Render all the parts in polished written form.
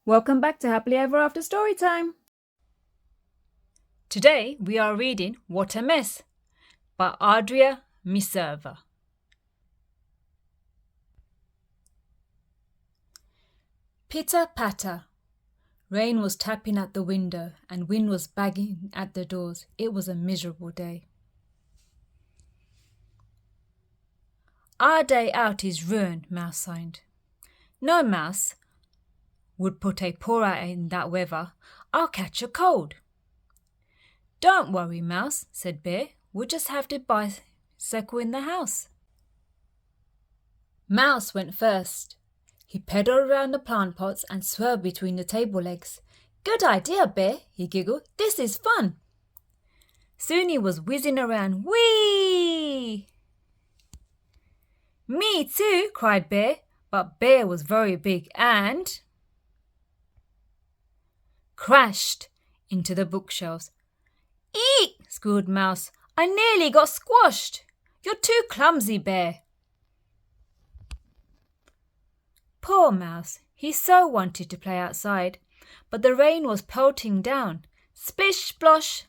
Welcome back to Happily Ever After Storytime. Today we are reading What a Mess by Adria Meserve. Pitter-patter. Rain was tapping at the window and wind was banging at the doors. It was a miserable day. Our day out is ruined, Mouse sighed. No mouse would put a paw out in that weather. I'll catch a cold. Don't worry, Mouse, said Bear. We'll just have to bicycle in the house. Mouse went first. He pedalled around the plant pots and swerved between the table legs. Good idea, Bear, he giggled. This is fun. Soon he was whizzing around. Whee! Me too, cried Bear, but Bear was very big and crashed into the bookshelves. Eek! squealed Mouse. I nearly got squashed. You're too clumsy, Bear. Poor Mouse. He so wanted to play outside, but the rain was pelting down. Splish splosh.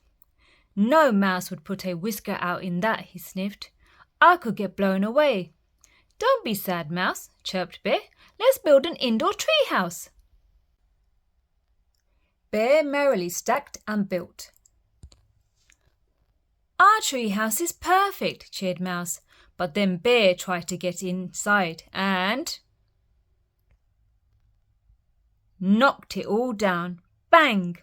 No mouse would put a whisker out in that, he sniffed. I could get blown away. Don't be sad, Mouse, chirped Bear. Let's build an indoor treehouse. Bear merrily stacked and built. Our treehouse is perfect, cheered Mouse, but then Bear tried to get inside and knocked it all down. Bang!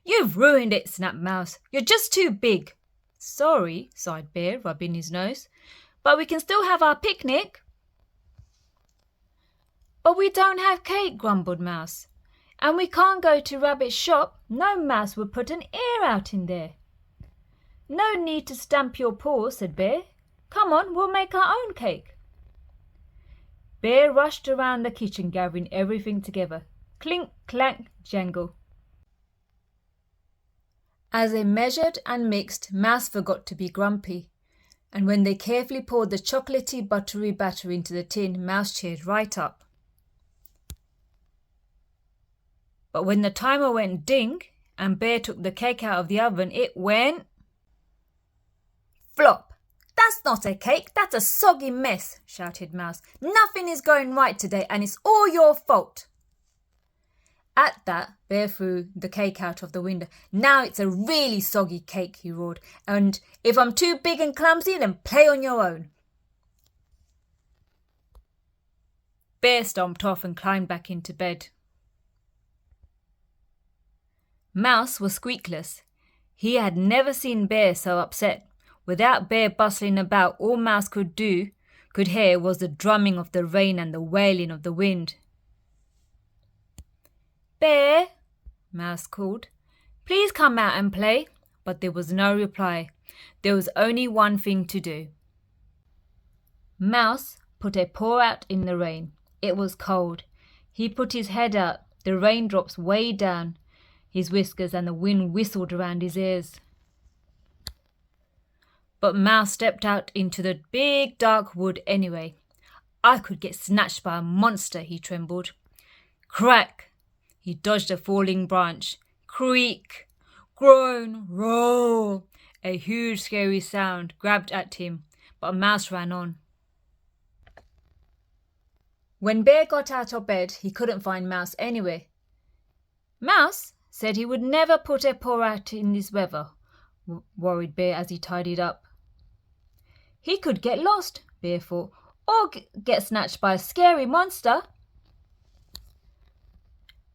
You've ruined it, snapped Mouse. You're just too big. Sorry, sighed Bear, rubbing his nose, but we can still have our picnic. But we don't have cake, grumbled Mouse. And we can't go to Rabbit's shop. No mouse would put an ear out in there. No need to stamp your paws, said Bear. Come on, we'll make our own cake. Bear rushed around the kitchen, gathering everything together. Clink, clank, jangle. As they measured and mixed, Mouse forgot to be grumpy. And when they carefully poured the chocolatey, buttery batter into the tin, Mouse cheered right up. But when the timer went ding and Bear took the cake out of the oven, it went flop. That's not a cake, that's a soggy mess, shouted Mouse. Nothing is going right today and it's all your fault. At that, Bear threw the cake out of the window. Now it's a really soggy cake, he roared. And if I'm too big and clumsy, then play on your own. Bear stomped off and climbed back into bed. Mouse was squeakless. He had never seen Bear so upset. Without Bear bustling about, all Mouse could hear was the drumming of the rain and the wailing of the wind. Bear, Mouse called, please come out and play. But there was no reply. There was only one thing to do. Mouse put a paw out in the rain. It was cold. He put his head out. The raindrops weighed down his whiskers and the wind whistled around his ears. But Mouse stepped out into the big dark wood anyway. I could get snatched by a monster, he trembled. Crack! He dodged a falling branch. Creak! Groan! Roar! A huge scary sound grabbed at him, but Mouse ran on. When Bear got out of bed, he couldn't find Mouse anywhere. Mouse said he would never put a paw out in this weather, worried Bear as he tidied up. He could get lost, Bear thought, or get snatched by a scary monster.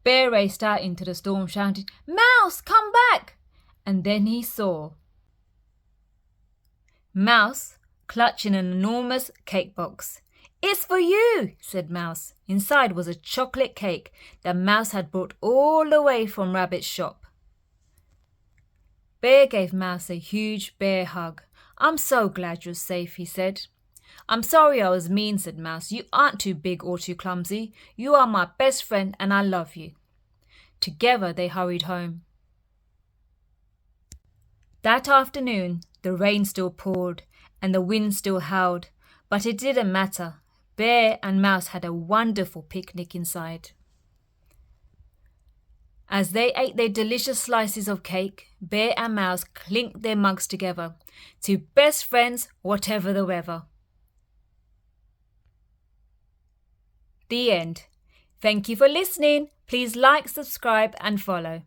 Bear raced out into the storm, shouting, Mouse, come back! And then he saw Mouse clutching an enormous cake box. It's for you, said Mouse. Inside was a chocolate cake that Mouse had brought all the way from Rabbit's shop. Bear gave Mouse a huge bear hug. I'm so glad you're safe, he said. I'm sorry I was mean, said Mouse. You aren't too big or too clumsy. You are my best friend and I love you. Together they hurried home. That afternoon, the rain still poured and the wind still howled, but it didn't matter. Bear and Mouse had a wonderful picnic inside. As they ate their delicious slices of cake, Bear and Mouse clinked their mugs together to best friends whatever the weather. The end. Thank you for listening. Please like, subscribe and follow.